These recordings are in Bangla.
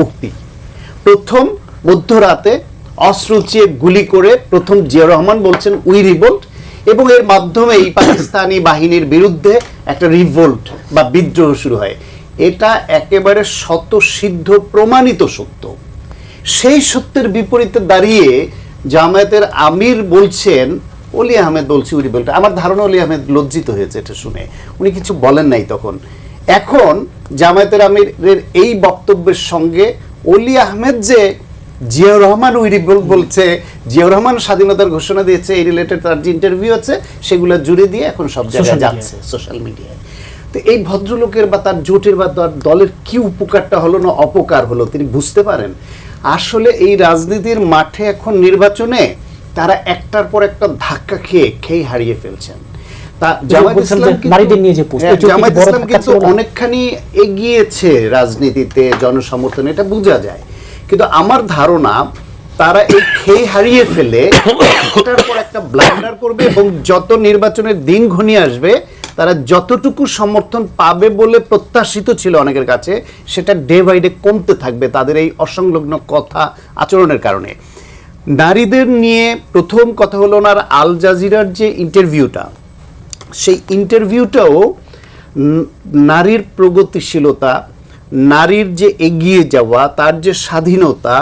উক্তি। প্রথম মধ্যরাতে অস্ত্র উঁচিয়ে গুলি করে প্রথম জিয়াউর রহমান বলছেন উই রিভোল্ট, এবং এর মাধ্যমে এই পাকিস্তানি বাহিনীর বিরুদ্ধে একটা রিভোল্ট বা বিদ্রোহ শুরু হয়। এটা একেবারে শতসিদ্ধ প্রমাণিত সত্য। সেই সত্যের বিপরীতে দাঁড়িয়ে জামায়াতের আমির বলছেন, অলি আহমেদ বলছি উই রিভোল্ট। আমার ধারণা অলি আহমেদ লজ্জিত হয়েছে এটা শুনে, উনি কিছু বলেন নাই তখন। এখন জামায়াতের আমিরের এই বক্তব্যের সঙ্গে অলি আহমেদ যে জিয়াউর রহমান উই রিভোল্ট বলছে, জিয়াউর রহমান স্বাধীনতার ঘোষণা দিয়েছে, এই রিলেটেড তার যে ইন্টারভিউ আছে সেগুলো জুড়ে দিয়ে এখন সব জায়গায় যাচ্ছে সোশ্যাল মিডিয়ায়। তো এই ভদ্রলোকের বা তার জোটের বা তার দলের কি উপকারটা হলো না অপকার হলো তিনি বুঝতে পারেন? আসলে এই রাজনীতির মাঠে এখন নির্বাচনে তারা একটার পর একটা ধাক্কা খেয়ে হারিয়ে ফেলছেন। তা জামায়াত ইসলাম কিন্তু অনেকখানি এগিয়েছে রাজনীতিতে, জনসমর্থনে, এটা বোঝা যায়। কিন্তু আমার ধারণা তারা এই খেয়ে হারিয়ে ফেলে এটার পর একটা ব্লান্ডার করবে, এবং যত নির্বাচনের দিন ঘনিয়ে আসবে তারা যতটুকু সমর্থন পাবে বলে প্রত্যাশিত ছিল অনেকের কাছে, সেটা ডে বাই ডে কমতে থাকবে তাদের এই অসংলগ্ন কথা আচরণের কারণে। নারীদের নিয়ে প্রথম কথা হলো ওনার আল জাজিরার যে ইন্টারভিউটা, সেই ইন্টারভিউটাও নারীর প্রগতিশীলতা, নারীর যে এগিয়ে যাওয়া, তার যে স্বাধীনতা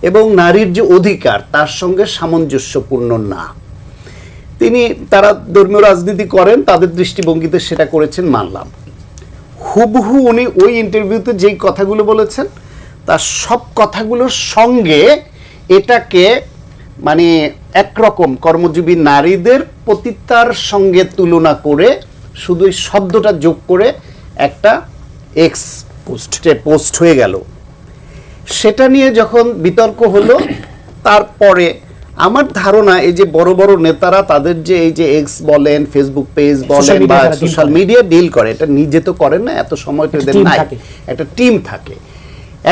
এবং নারীর যে অধিকার তার সঙ্গে সামঞ্জস্যপূর্ণ না। তারা ধর্মীয় রাজনীতি করেন, তাদের দৃষ্টিভঙ্গিতে সেটা করেছেন, মানলাম। হুবহু উনি ওই ইন্টারভিউতে যেই কথাগুলো বলেছেন তার সব কথাগুলোর সঙ্গে এটাকে মানে একরকম কর্মজীবী নারীদের পতিতার সঙ্গে তুলনা করে শুধু এই শব্দটা যোগ করে একটা এক্স পোস্ট হয়ে গেল। সেটা নিয়ে যখন বিতর্ক হলো, তারপরে আমার ধারণা এই যে বড় বড় নেতারা তাদের যে এই যে এক্স বলেন, ফেসবুক পেজ বলেন বা সোশ্যাল মিডিয়া ডিল করে, এটা নিজে তো করেন না, এত সময় তো এদের নাই, একটা টিম থাকে।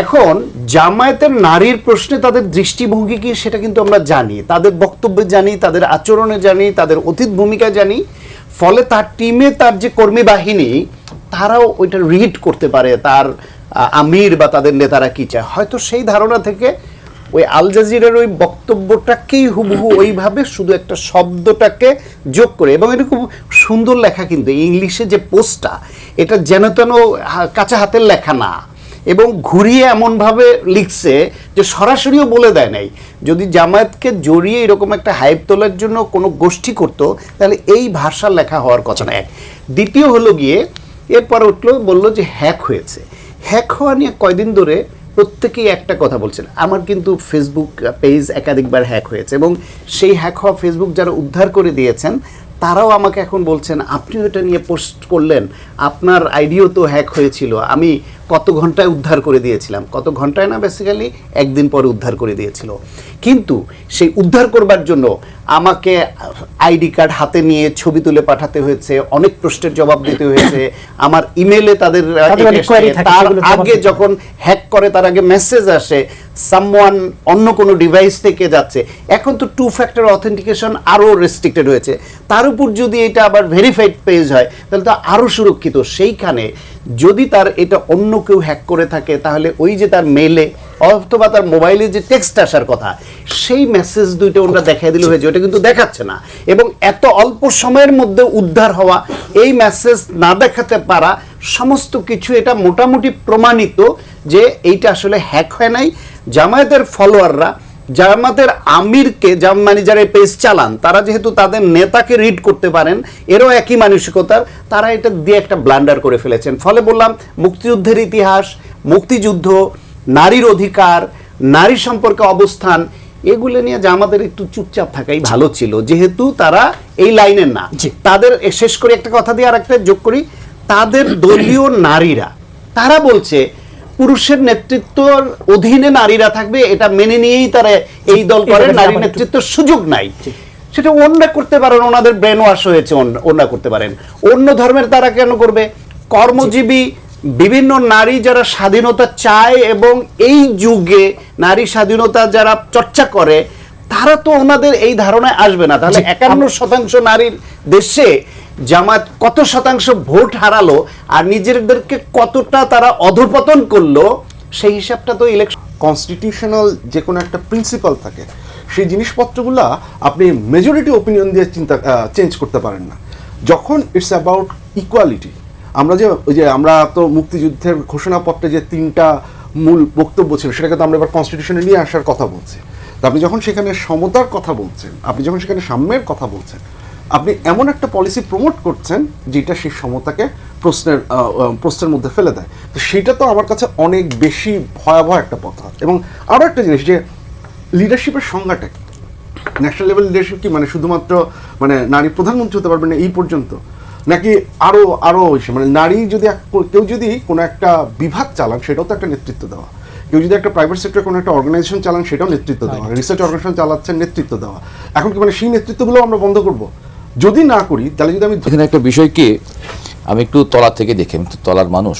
এখন জামায়াতের নারীর প্রশ্নে তাদের দৃষ্টিভঙ্গি কি সেটা কিন্তু আমরা জানি, তাদের বক্তব্যে জানি, তাদের আচরণে জানি, তাদের অতীত ভূমিকা জানি। ফলে তার টিমে তার যে কর্মী বাহিনী তারাও ওইটা রিড করতে পারে তার আমির বা তাদের নেতারা কি চায়। হয়তো সেই ধারণা থেকে ওই আল জাজিরার ওই বক্তব্যটাকেই হুবহু ওইভাবে শুধু একটা শব্দটাকে যোগ করে, এবং এটা খুব সুন্দর লেখা কিন্তু ইংলিশে যে পোস্টটা, এটা যেন তেন কাঁচা হাতের লেখা না, এবং ঘুরিয়ে এমনভাবে লিখছে যে সরাসরিও বলে দেয় নাই। যদি জামায়াতকে জড়িয়ে এরকম একটা হাইপ তোলার জন্য কোনো গোষ্ঠী করতো তাহলে এই ভাষা লেখা হওয়ার কথা না। এক দ্বিতীয় হলো গিয়ে এরপর উঠলো, বললো যে হ্যাক হয়েছে। হ্যাক হওয়া নিয়ে কয়দিন ধরে প্রত্যেকেই একটা কথা বলছেন, আমার কিন্তু ফেসবুক পেজ একাধিকবার হ্যাক হয়েছে, এবং সেই হ্যাক হওয়া ফেসবুক যারা উদ্ধার করে দিয়েছেন তারাও আমাকে এখন বলছেন আপনিও এটা নিয়ে পোস্ট করলেন, আপনার আইডিও তো হ্যাক হয়েছিল, আমি কত ঘন্টায় উদ্ধার করে দিয়েছিলাম। কত ঘন্টায় না, বেসিক্যালি একদিন পরে উদ্ধার করে দিয়েছিল। কিন্তু সেই উদ্ধার করবার জন্য আমাকে আইডি কার্ড হাতে নিয়ে ছবি তুলে পাঠাতে হয়েছে, অনেক প্রশ্নের জবাব দিতে হয়েছে, আমার ইমেলে তাদের তার আগে যখন হ্যাক করে তার আগে মেসেজ আসে সামওয়ান অন্য কোনো ডিভাইস থেকে যাচ্ছে। এখন তো 2 ফ্যাক্টর অথেন্টিকেশন আরও রেস্ট্রিক্টেড হয়েছে, তার উপর যদি এটা আবার ভেরিফাইড পেজ হয় তাহলে তো আরও সুরক্ষিত। সেইখানে যদি তার এটা অন্য কেউ হ্যাক করে থাকে তাহলে ওই যে তার মেলে অথবা তার মোবাইলে যে টেক্সট আসার কথা সেই মেসেজ দুইটা ওরা দেখাই দিলে হয়েছে, ওটা কিন্তু দেখাচ্ছে না। এবং এত অল্প সময়ের মধ্যে উদ্ধার হওয়া, এই মেসেজ না দেখাতে পারা, সমস্ত কিছু এটা মোটামুটি প্রমাণিত যে এইটা আসলে হ্যাক হয় নাই। জামায়াতের ফলোয়াররা জামায়াতের আমিরকে মানে যারা পেজ চালান তারা যেহেতু তাদের নেতাকে রিড করতে পারেন, এরও একই মানসিকতার, তারা এটা দিয়ে একটা ব্লান্ডার করে ফেলেছেন। ফলে বললাম মুক্তিযুদ্ধের ইতিহাস, মুক্তিযুদ্ধ, নারীর অধিকার, নারী সম্পর্কে অবস্থান, এগুলো নিয়ে জামাতের একটু চুপচাপ থাকাই ভালো ছিল, যেহেতু তারা এই লাইনের না। তাদের শেষ করে একটা কথা দিয়ে আর একটা যোগ করি, তাদের দলীয় নারীরা তারা বলছে পুরুষের নেতৃত্বর অধীনে নারীরা থাকবে, এটা মেনে নিয়েই তারা এই দল করে, নারী নেতৃত্বের সুযোগ নাই। সেটা অন্য করতে পারেন, ওনাদের ব্রেন ওয়াশ হয়েছে, অন্য করতে পারেন। অন্য ধর্মের তারা কেন করবে? কর্মজীবী বিভিন্ন নারী যারা স্বাধীনতা চায় এবং এই যুগে নারী স্বাধীনতা যারা চর্চা করে তারা তো ওনাদের এই ধারণায় আসবে না। তাহলে 51% নারীর দেশে জামায়াত কত শতাংশ ভোট হারালো আর নিজেদেরকে কতটা তারা অধঃপতন করলো, সেই হিসাবটা তো ইলেকশন কনস্টিটিউশনাল যে কোনো একটা প্রিন্সিপাল থাকে, সেই জিনিসপত্রগুলো আপনি মেজরিটি ওপিনিয়ন দিয়ে চেঞ্জ করতে পারেন না। যখন ইটস অ্যাবাউট ইকুয়ালিটি, আমরা তো মুক্তিযুদ্ধের ঘোষণাপত্রে যে 3টা মূল বক্তব্য ছিল সেটাকে তো আমরা এবার কনস্টিটিউশনে নিয়ে আসার কথা বলছি। তো আপনি যখন সেখানে সমতার কথা বলছেন, আপনি যখন সেখানে সাম্যের কথা বলছেন, আপনি এমন একটা পলিসি প্রমোট করছেন যেটা সেই সমতাকে প্রশ্নের মধ্যে ফেলে দেয়। তো সেটা তো আমার কাছে অনেক বেশি ভয়াবহ একটা কথা। এবং আরও একটা জিনিস, যে লিডারশিপের সংজ্ঞাটা কি? ন্যাশনাল লেভেল লিডারশিপ কি মানে শুধুমাত্র মানে নারী প্রধানমন্ত্রী হতে পারবে না এই পর্যন্ত, নাকি আরও মানে নারী যদি কেউ যদি কোনো একটা বিভাগ চালান সেটাও তো একটা নেতৃত্ব দেওয়া, কেউ যদি একটা প্রাইভেট সেক্টরে কোনো একটা অর্গানাইজেশন চালান সেটাও নেতৃত্ব দেওয়া, রিসার্চ অর্গানাইজেশন চালাচ্ছেন নেতৃত্ব দেওয়া। এখন কি মানে সেই নেতৃত্বগুলো আমরা বন্ধ করব? যদি না করি তাহলে যদি আমি এখানে একটা বিষয় কি, আমি একটু তলা থেকে দেখি, আমি তো তলার মানুষ।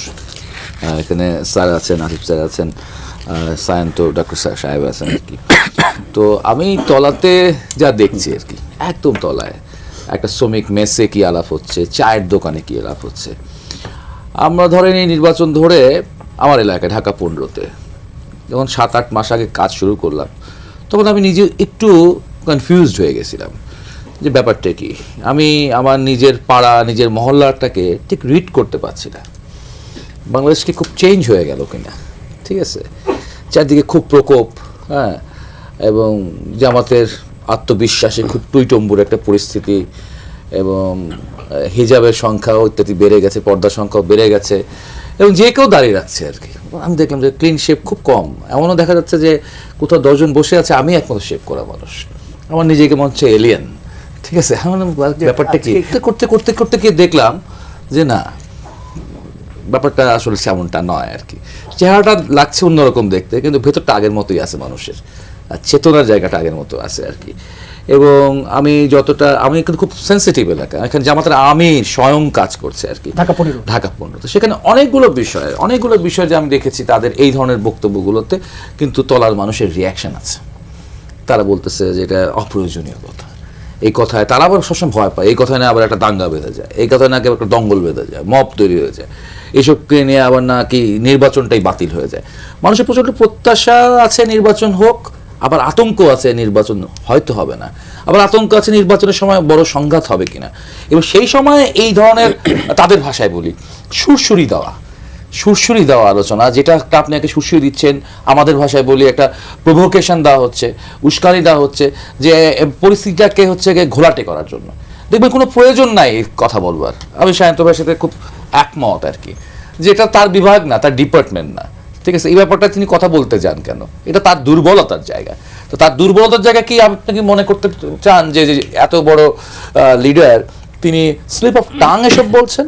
এখানে স্যার আছেন, আসিফ স্যার আছেন, সায়ন্ত ডক্টর সাহেব আছেন আর কি। তো আমি তলাতে যা দেখছি আর কি, একদম তলায় একটা শ্রমিক মেসে কি আলাপ হচ্ছে, চায়ের দোকানে কি আলাপ হচ্ছে। আমরা ধরেন এই নির্বাচন ধরে আমার এলাকায় ঢাকা 15-তে যখন 7-8 মাস আগে কাজ শুরু করলাম, তখন আমি নিজে একটু কনফিউজড হয়ে গেছিলাম যে ব্যাপারটা কি। আমি আমার নিজের পাড়া, নিজের মহল্লাটাকে ঠিক রিড করতে পারছি না। বাংলাদেশ কি খুব চেঞ্জ হয়ে গেল কিনা, ঠিক আছে? চারদিকে খুব প্রকোপ, হ্যাঁ, এবং জামাতের আত্মবিশ্বাসে খুব টুইটম্বুর একটা পরিস্থিতি, এবং হিজাবের সংখ্যাও ইত্যাদি বেড়ে গেছে, পর্দার সংখ্যাও বেড়ে গেছে, এবং যে কেউ দাঁড়িয়ে রাখছে আর কি। আমি দেখলাম যে ক্লিন শেপ খুব কম, এমনও দেখা যাচ্ছে যে কোথাও 10 জন বসে আছে, আমি একমাত্র শেপ করা মানুষ। আমার নিজেকে মনে হচ্ছে এলিয়েন, ঠিক আছে? ব্যাপারটা কি করতে করতে করতে গিয়ে দেখলাম যে না, ব্যাপারটা আসলে সেমনটা নয় আর কি। চেহারাটা লাগছে অন্যরকম দেখতে, কিন্তু ভেতরটা আগের মতোই আছে মানুষের, আর চেতনার জায়গাটা আগের মতো আছে আর কি। এবং আমি কিন্তু খুব সেন্সিটিভ এলাকা, এখানে জামাতের আমি স্বয়ং কাজ করছে আর কি, ঢাকা 15। তো সেখানে অনেকগুলো বিষয় যে আমি দেখেছি তাদের এই ধরনের বক্তব্যগুলোতে, কিন্তু তলার মানুষের রিয়াকশন আছে। তারা বলতেছে যে এটা অপ্রয়োজনীয় কথা, এই কথায় তারা আবার সবসময় ভয় পায়, এই কথায় না আবার একটা দাঙ্গা বেঁধে যায়, এই কথায় নাকি একটা দঙ্গল বেঁধে যায়, মব তৈরি হয়ে যায়, এইসবকে নিয়ে আবার নাকি নির্বাচনটাই বাতিল হয়ে যায়। মানুষের প্রচণ্ড প্রত্যাশা আছে নির্বাচন হোক, আবার আতঙ্ক আছে নির্বাচন হয়তো হবে না, আবার আতঙ্ক আছে নির্বাচনের সময় বড় সংঘাত হবে কিনা। এবং সেই সময় এই ধরনের তাদের ভাষায় বলি সুরসুরি দেওয়া আলোচনা, যেটা আপনাকে সুরসুরি দিচ্ছেন, আমাদের ভাষায় বলি একটা প্রভোকেশন দেওয়া হচ্ছে, উস্কানি দেওয়া হচ্ছে, যে পরিস্থিতিটাকে হচ্ছে ঘোলাটে করার জন্য। দেখবেন কোনো প্রয়োজন নাই কথা বলবার। আমি সায়ন্ত ভাইয়ের সাথে খুব একমত আর কি, যে এটা তার বিভাগ না, তার ডিপার্টমেন্ট না, ঠিক আছে? এই ব্যাপারটা তিনি কথা বলতে যান কেন? এটা তার দুর্বলতার জায়গা। তো তার দুর্বলতার জায়গা কি আপনি কি মনে করতে চান যে এত বড় লিডার তিনি স্লিপ অফ টাং এসব বলছেন?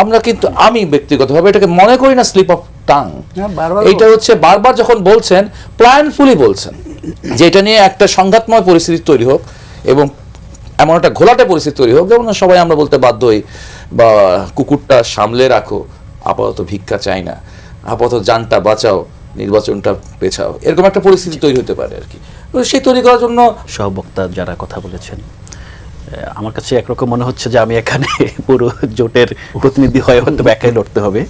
আমরা কিন্তু আমি ব্যক্তিগতভাবে এটাকে মনে করি না স্লিপ অফ টাং। এটা হচ্ছে বারবার যখন বলছেন, প্ল্যানফুলি বলছেন যে এটা নিয়ে একটা সংঘাতময় পরিস্থিতি তৈরি হোক, এবং এমন একটা ঘোলাটে পরিস্থিতি তৈরি হোক যেমন সবাই আমরা বলতে বাধ্য হই, বা কুকুরটা সামলে রাখো, আপাতত ভিক্ষা চাই না, আপাতত জানটা বাঁচাও, নির্বাচনটা পেছাও, এরকম একটা পরিস্থিতি তৈরি হতে পারে আর কি। সেই তৈরি করার জন্য সহবক্তা যারা কথা বলেছেন, আমার কাছে একরকম মনে হচ্ছে যে আমি এখানে পুরো জোটের প্রতিনিধি হয়ে হয়তো একাই লড়তে হবে।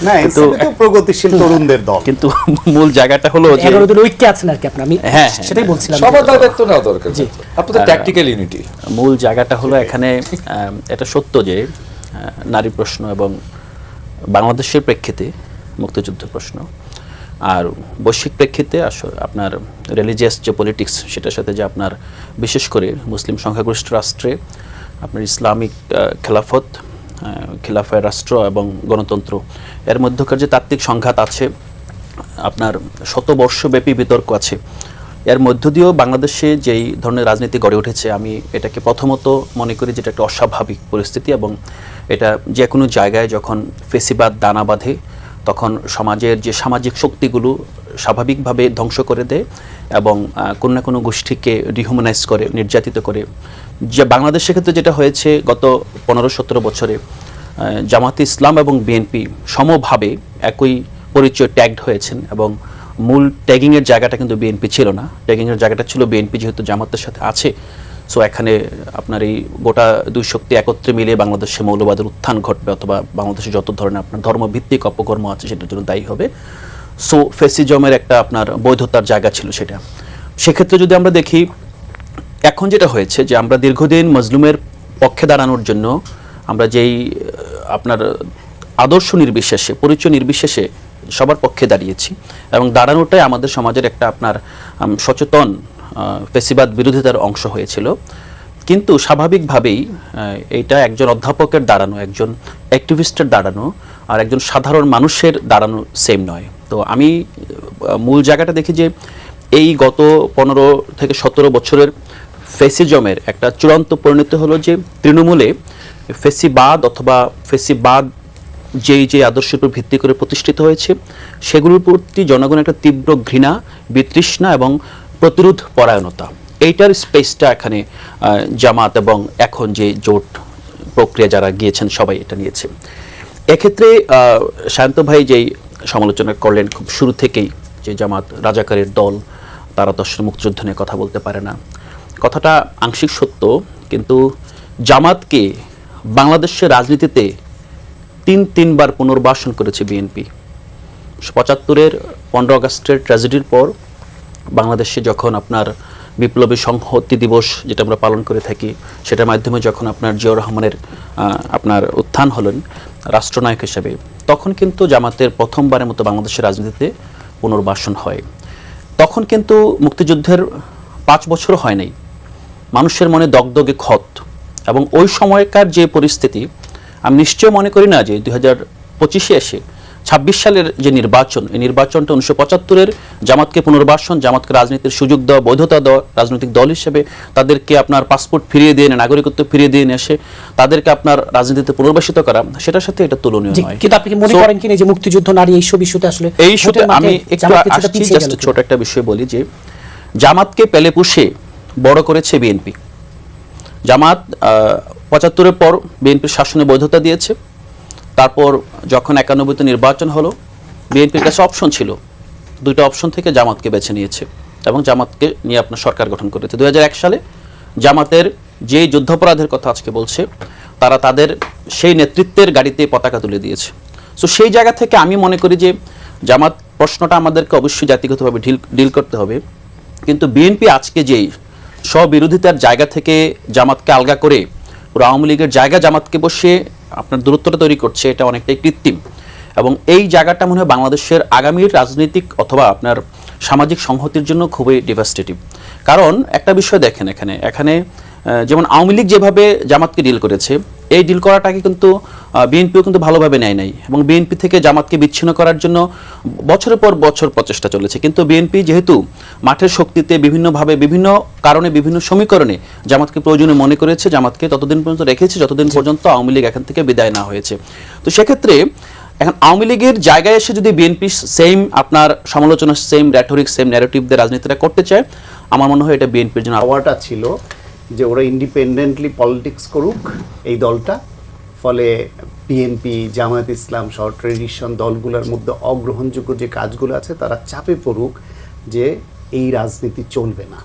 না, কিন্তু প্রগতিশীল তরুণদের দল, কিন্তু মূল জায়গাটা হলো যে 11 জন ঐক্যে আছেন আর কি। আমি সেটাই বলছিলাম, সবার দায়িত্ব নেওয়া দরকার, আপনাদের ট্যাকটিক্যাল ইউনিটি। মূল জায়গাটা হলো এখানে এটা সত্য যে নারী প্রশ্ন এবং বাংলাদেশের প্রেক্ষিতে মুক্তিযুদ্ধ প্রশ্ন, আর বৈশ্বিক প্রেক্ষিতে আপনার রিলিজিয়াস যে পলিটিক্স, সেটার সাথে যে আপনার বিশেষ করে মুসলিম সংখ্যাগরিষ্ঠ রাষ্ট্রে আপনার ইসলামিক খিলাফায় রাষ্ট্র এবং গণতন্ত্র, এর মধ্যকার যে তাত্ত্বিক সংঘাত আছে, আপনার শতবর্ষব্যাপী বিতর্ক আছে, এর মধ্য দিয়েও বাংলাদেশে যেই ধরনের রাজনীতি গড়ে উঠেছে, আমি এটাকে প্রথমত মনে করি যেটা একটা অস্বাভাবিক পরিস্থিতি। এবং এটা যে কোনো জায়গায় যখন ফেসিবাদ দানা বাঁধে, তখন সমাজের যে সামাজিক শক্তিগুলো স্বাভাবিকভাবে ধ্বংস করে দেয় এবং কোনো না কোনো গোষ্ঠীকে ডিহিউম্যানাইজ করে, নির্যাতিত করে। যে বাংলাদেশের ক্ষেত্রে যেটা হয়েছে গত 15-17 বছরে, জামাতে ইসলাম এবং বিএনপি সমভাবে একই পরিচয় ট্যাগড হয়েছেন, এবং মূল ট্যাগিংয়ের জায়গাটা কিন্তু বিএনপি ছিল না, ট্যাগিংয়ের জায়গাটা ছিল বিএনপি যেহেতু জামাতের সাথে আছে। সো এখানে আপনার এই গোটা দুই শক্তি একত্রে মিলে বাংলাদেশে মৌলবাদের উত্থান ঘটবে, অথবা বাংলাদেশে যত ধরনের আপনার ধর্মভিত্তিক অপকর্ম আছে সেটার জন্য দায়ী হবে। সো ফেসিজমের একটা আপনার বৈধতার জায়গা ছিল সেটা। সেক্ষেত্রে যদি আমরা দেখি এখন যেটা হয়েছে যে আমরা দীর্ঘদিন মজলুমের পক্ষে দাঁড়ানোর জন্য আমরা যেই আপনার আদর্শ নির্বিশেষে, পরিচয় নির্বিশেষে সবার পক্ষে দাঁড়িয়েছি, এবং দাঁড়ানোটাই আমাদের সমাজের একটা আপনার সচেতন ফেসিবাদ বিরোধিতার অংশ হয়েছিল। কিন্তু স্বাভাবিকভাবেই এইটা একজন অধ্যাপকের দাঁড়ানো, একজন অ্যাক্টিভিস্টের দাঁড়ানো আর একজন সাধারণ মানুষের দাঁড়ানো সেম নয়। তো আমি মূল জায়গাটা দেখি যে এই গত 15 থেকে 17 বছরের ফেসিজমের একটা চূড়ান্ত পরিণতি হলো যে তৃণমূলে ফেসিবাদ অথবা ফেসিবাদ যে আদর্শের উপর ভিত্তি করে প্রতিষ্ঠিত হয়েছে সেগুলোর প্রতি জনগণের একটা তীব্র ঘৃণা, বিতৃষ্ণা এবং প্রতিরোধ পরায়ণতা, এইটার স্পেসটা এখানে জামাত এবং এখন যে জোট প্রক্রিয়া যারা গিয়েছেন সবাই এটা নিয়েছে। এক্ষেত্রে শান্ত ভাই যেই সমালোচনা করলেন খুব শুরু থেকেই যে জামাত রাজাকারের দল, তারা তো আসলে মুক্তিযুদ্ধ নিয়ে কথা বলতে পারে না, কথাটা আংশিক সত্য। কিন্তু জামাতকে বাংলাদেশের রাজনীতিতে তিনবার পুনর্বাসন করেছে বিএনপি। 75-এর 15 আগস্টের ট্র্যাজেডির পর বাংলাদেশে যখন আপনার বিপ্লবী সংহতি দিবস যেটা আমরা পালন করে থাকি, সেটার মাধ্যমে যখন আপনার জিয়াউর রহমানের আপনার উত্থান হলেন রাষ্ট্রনায়ক হিসেবে, তখন কিন্তু জামাতের প্রথমবারের মতো বাংলাদেশের রাজনীতিতে পুনর্বাসন হয়। তখন কিন্তু মুক্তিযুদ্ধের 5 বছরও হয় নাই, মানুষের মনে দগদগে ক্ষত, এবং ওই সময়কার যে পরিস্থিতি আমি নিশ্চয় মনে করি না যে 2025-এ এসে 26 সালের যে নির্বাচন, এই নির্বাচনটা 1975-এর জামাতকে পুনর্বাসন, জামাতকে রাজনীতির সুযোগ দেওয়া, বৈধতা দেওয়া, রাজনৈতিক দল হিসেবে তাদেরকে আপনার পাসপোর্ট ফিরিয়ে দিয়ে, নাগরিকত্ব ফিরিয়ে দিয়ে এসে তাদেরকে আপনার রাজনীতিতে পুনর্বাসিত করা, সেটার সাথে এটা তুলনীয় নয়। কিন্তু আপনি কি মনে করেন কিনা যে মুক্তিযুদ্ধ, নারী, এইসব ইস্যুতে আসলে এই ইস্যুতে আমি একটু আসছি, জাস্ট ছোট একটা বিষয় বলি যে জামাতকে পেলে পুষে বড় করেছে বিএনপি। জামাত 75-এর পর বিএনপির শাসনে বৈধতা দিয়েছে। তারপর যখন 91-তে নির্বাচন হলো, বিএনপির কাছে অপশন ছিল, 2টা অপশন থেকে জামাতকে বেছে নিয়েছে এবং জামাতকে নিয়ে আপনার সরকার গঠন করেছে। 2001 সালে জামাতের যে যুদ্ধাপরাধের কথা আজকে বলছে, তারা তাদের সেই নেতৃত্বের গাড়িতে পতাকা তুলে দিয়েছে। সো সেই জায়গা থেকে আমি মনে করি যে জামাত প্রশ্নটা আমাদেরকে অবশ্যই জাতিগতভাবে ডিল করতে হবে। কিন্তু বিএনপি আজকে যেই স্ববিরোধিতার জায়গা থেকে জামাতকে আলগা করে পুরো আওয়ামী লীগের জায়গা জামাতকে বসে আপনার দূরত্বটা তৈরি করছে, এটা অনেকটাই কৃত্রিম, এবং এই জায়গাটা মনে হয় বাংলাদেশের আগামীর রাজনৈতিক অথবা আপনার সামাজিক সংহতির জন্য খুবই ডিভাস্টেটিভ। কারণ একটা বিষয় দেখেন, এখানে যেমন আওয়ামী লীগ যেভাবে জামাতকে ডিল করেছে, এই ডিল করাটাকে কিন্তু বিএনপিও কিন্তু ভালোভাবে নেয় নাই, এবং বিএনপি থেকে জামাতকে বিচ্ছিন্ন করার জন্য বছরের পর বছর প্রচেষ্টা চলেছে। কিন্তু বিএনপি যেহেতু মাঠের শক্তিতে বিভিন্নভাবে, বিভিন্ন কারণে, বিভিন্ন সমীকরণে জামাতকে প্রয়োজনীয় মনে করেছে, জামাতকে ততদিন পর্যন্ত রেখেছে যতদিন পর্যন্ত আওয়ামী লীগ এখান থেকে বিদায় না হয়েছে। তো সেক্ষেত্রে এখন আওয়ামী লীগের জায়গায় এসে যদি বিএনপি সেম আপনার সমালোচনা, সেম র্যাটরিক, সেম ন্যারেটিভ দিয়ে রাজনীতিটা করতে চায়, আমার মনে হয় এটা বিএনপির জন্য হওয়াটা ছিল যে ওরা ইন্ডিপেন্ডেন্টলি পলিটিক্স করুক এই দলটা, ফলে বিএনপি, জামায়াত ইসলাম সহ ট্রেডিশন দলগুলোর মধ্যে অগ্রহণযোগ্য যে কাজগুলো আছে তারা চাপে পড়ুক যে এই রাজনীতি চলবে না।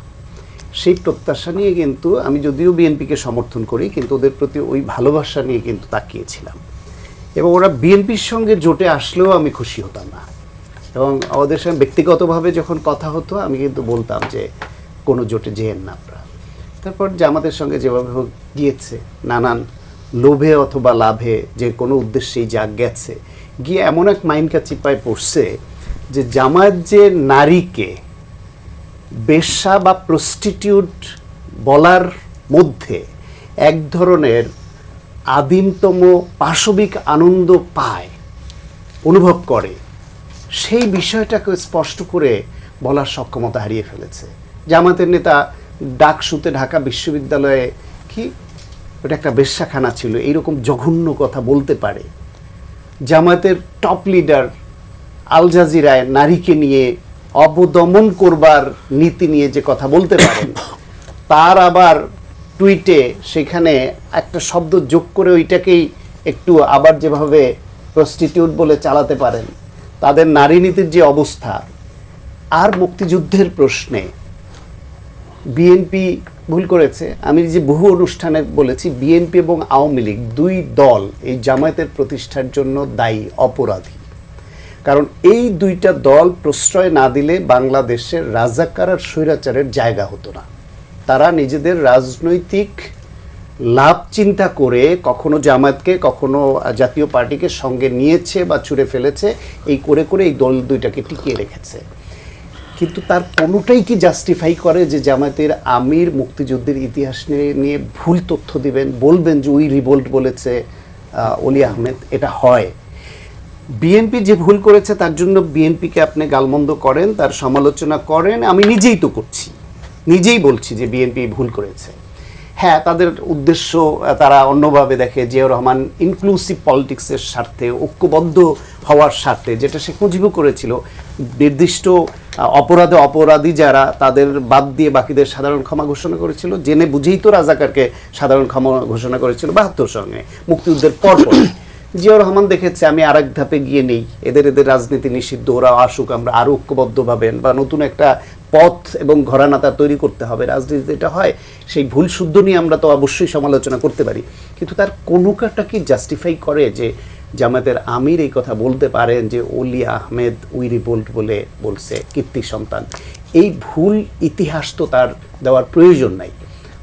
সেই প্রত্যাশা নিয়ে কিন্তু আমি যদিও বিএনপিকে সমর্থন করি, কিন্তু ওদের প্রতি ওই ভালোবাসা নিয়ে কিন্তু তাকিয়েছিলাম, এবং ওরা বিএনপির সঙ্গে জোটে আসলেও আমি খুশি হতাম না, এবং ওদের সঙ্গে ব্যক্তিগতভাবে যখন কথা হতো আমি কিন্তু বলতাম যে কোনো জোটে যেয়েন না আপনারা। তারপর জামাতের সঙ্গে যেভাবে হোক গিয়েছে, নানান লোভে অথবা লাভে যে কোনো উদ্দেশ্যেই যা গেছে, গিয়ে এমন এক মাইনকা চিপায় পড়ছে যে জামায়াত যে নারীকে বেশ্যা বা প্রস্টিটিউট বলার মধ্যে এক ধরনের আদিমতম পাশবিক আনন্দ পায়, অনুভব করে, সেই বিষয়টাকে স্পষ্ট করে বলার সক্ষমতা হারিয়ে ফেলেছে। জামাতের নেতা ডাকসুতে ঢাকা বিশ্ববিদ্যালয়ে কি ওটা একটা বেশ্যাখানা ছিল, এইরকম জঘন্য কথা বলতে পারে। জামাতের টপ লিডার আল জাজিরায় নারীকে নিয়ে অবদমন করবার নীতি নিয়ে যে কথা বলতে পারেন, তার আবার টুইটে সেখানে একটা শব্দ যোগ করে ওইটাকেই একটু আবার যেভাবে প্রস্টিটিউট বলে চালাতে পারেন, তাদের নারী নীতির যে অবস্থা, আর মুক্তিযুদ্ধের প্রশ্নে বিএনপি ভুল করেছে। আমি যে বহু অনুষ্ঠানে বলেছি, বিএনপি এবং আওয়ামী লীগ দুই দল এই জামায়াতের প্রতিষ্ঠার জন্য দায়ী, অপরাধী। কারণ এই দুইটা দল প্রশ্রয় না দিলে বাংলাদেশের রাজাকার আর স্বৈরাচারের জায়গা হতো না। তারা নিজেদের রাজনৈতিক লাভ চিন্তা করে কখনো জামায়াতকে কখনো জাতীয় পার্টিকে সঙ্গে নিয়েছে বা ছুঁড়ে ফেলেছে, এই করে করে এই দল দুইটাকে টিকিয়ে রেখেছে। কিন্তু তার কোনোটাই কি জাস্টিফাই করে যে জামায়াতের আমির মুক্তিযুদ্ধের ইতিহাস নিয়ে ভুল তথ্য দিবেন, বলবেন যে ওই রিভোল্ট বলেছে অলি আহমেদ? এটা হয়। বিএনপি যে ভুল করেছে তার জন্য বিএনপিকে আপনি গালমন্দ করেন, তার সমালোচনা করেন, আমি নিজেই তো করছি, নিজেই বলছি যে বিএনপি ভুল করেছে। হ্যাঁ, তাদের উদ্দেশ্য তারা অন্যভাবে দেখে। জিয়াউর রহমান ইনক্লুসিভ পলিটিক্সের স্বার্থে, ঐক্যবদ্ধ হওয়ার স্বার্থে, যেটা শেখ মুজিবও করেছিল, নির্দিষ্ট অপরাধী যারা তাদের বাদ দিয়ে বাকিদের সাধারণ ক্ষমা ঘোষণা করেছিল। জেনে বুঝেই তো রাজাকারকে সাধারণ ক্ষমা ঘোষণা করেছিল ৭২ সঙ্গে মুক্তিযুদ্ধের পর। জিয়াউর রহমান দেখেছে আমি আরেক ধাপে গিয়ে নেই, এদের রাজনীতি নিষিদ্ধ, ওরা আসুক, আমরা আরও ঐক্যবদ্ধভাবে বা নতুন একটা পথ এবং ঘরানাটা তৈরি করতে হবে। রাজনীতিতে এটা হয়। সেই ভুল শুদ্ধ নিয়ে আমরা তো অবশ্যই সমালোচনা করতে পারি, কিন্তু তার কোনোটা কি জাস্টিফাই করে যে জামায়াতের আমির এই কথা বলতে পারেন যে অলি আহমেদ উই রিভোল্ট বলে বলছে, কীর্তি সন্তান? এই ভুল ইতিহাস তো তার দেওয়ার প্রয়োজন নাই।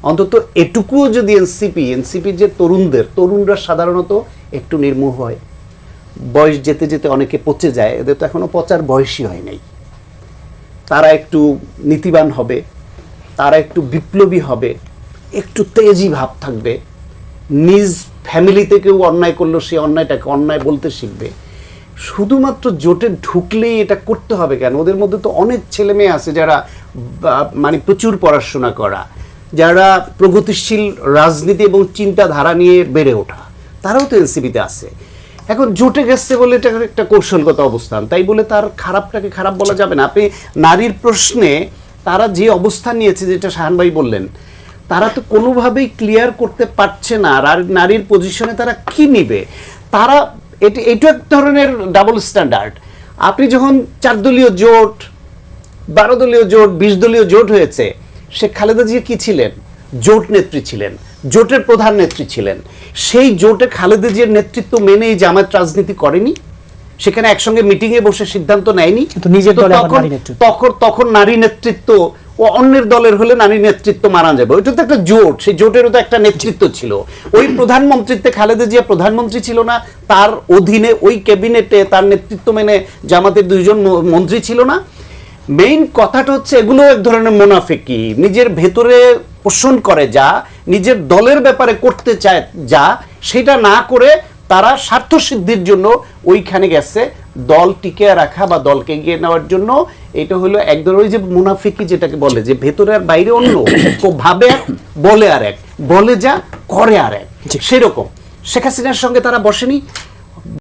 অন্তত এটুকুও যদি এনসিপির যে তরুণরা সাধারণত একটু নির্মোহ হয়, বয়স যেতে যেতে অনেকে পচে যায়, এদের তো এখনো পচার বয়সই হয় নাই। তারা একটু নীতিবান হবে, তারা একটু বিপ্লবী হবে, একটু তেজি ভাব থাকবে, নিজ ফ্যামিলিতে কেউ অন্যায় করলো সে অন্যায়টাকে অন্যায় বলতে শিখবে। শুধুমাত্র জোটে ঢুকলেই এটা করতে হবে কেন? ওদের মধ্যে তো অনেক ছেলে মেয়ে আছে যারা মানে প্রচুর পড়াশোনা করা, যারা প্রগতিশীল রাজনীতি এবং চিন্তাধারা নিয়ে বেড়ে ওঠা, তারাও তো এনসিপিতে আছে। এখন জোটে গেছে বলে এটা একটা কৌশলগত অবস্থান, তাই বলে তার খারাপটাকে খারাপ বলা যাবে না। আপনি নারীর প্রশ্নে তারা যে অবস্থান নিয়েছে, যেটা শাহান ভাই বললেন, তারা তো কোনোভাবেই ক্লিয়ার করতে পারছে না নারীর পজিশনে তারা কি নিবে। তারা এটা এক ধরনের ডাবল স্ট্যান্ডার্ড। আপনি যখন 4 দলীয় জোট, 12 দলীয় জোট, 20 দলীয় জোট হয়েছে, শেখ খালেদা জিয়া কি ছিলেন? জোট নেত্রী ছিলেন, জোটের প্রধান নেত্রী ছিলেন। সেই জোটে খালেদা জিয়ার নেতৃত্ব মেনেই জামায়াত রাজনীতি করেনি, সেখানে একসঙ্গে মিটিংয়ে বসে সিদ্ধান্ত নেয়নি। তখন নারী নেতৃত্ব ও অন্যের দলের হলে নারী নেতৃত্ব মারা যাবে। ওইটা তো একটা জোট, সেই জোটেরও তো একটা নেতৃত্ব ছিল। ওই প্রধানমন্ত্রীত্বে খালেদা জিয়া প্রধানমন্ত্রী ছিল না, তার অধীনে ওই ক্যাবিনেটে তার নেতৃত্ব মেনে জামাতের 2 জন মন্ত্রী ছিল না। মেইন কথাটা হচ্ছে এগুলো এক ধরনের মুনাফিকি, নিজের ভেতরে পোষণ করে যা, নিজের দলের ব্যাপারে করতে চায় যা, সেটা না করে তারা স্বার্থ সিদ্ধির জন্য ওইখানে গেছে, দল টিকে রাখা বা দলকে এগিয়ে নেওয়ার জন্য। এটা হলো এক ধরনের যে মুনাফিকি যেটাকে বলে, যে ভেতরে আর বাইরে অন্য, ভাবে এক, বলে আর এক, বলে যা করে আর এক। সেরকম শেখ হাসিনার সঙ্গে তারা বসেনি,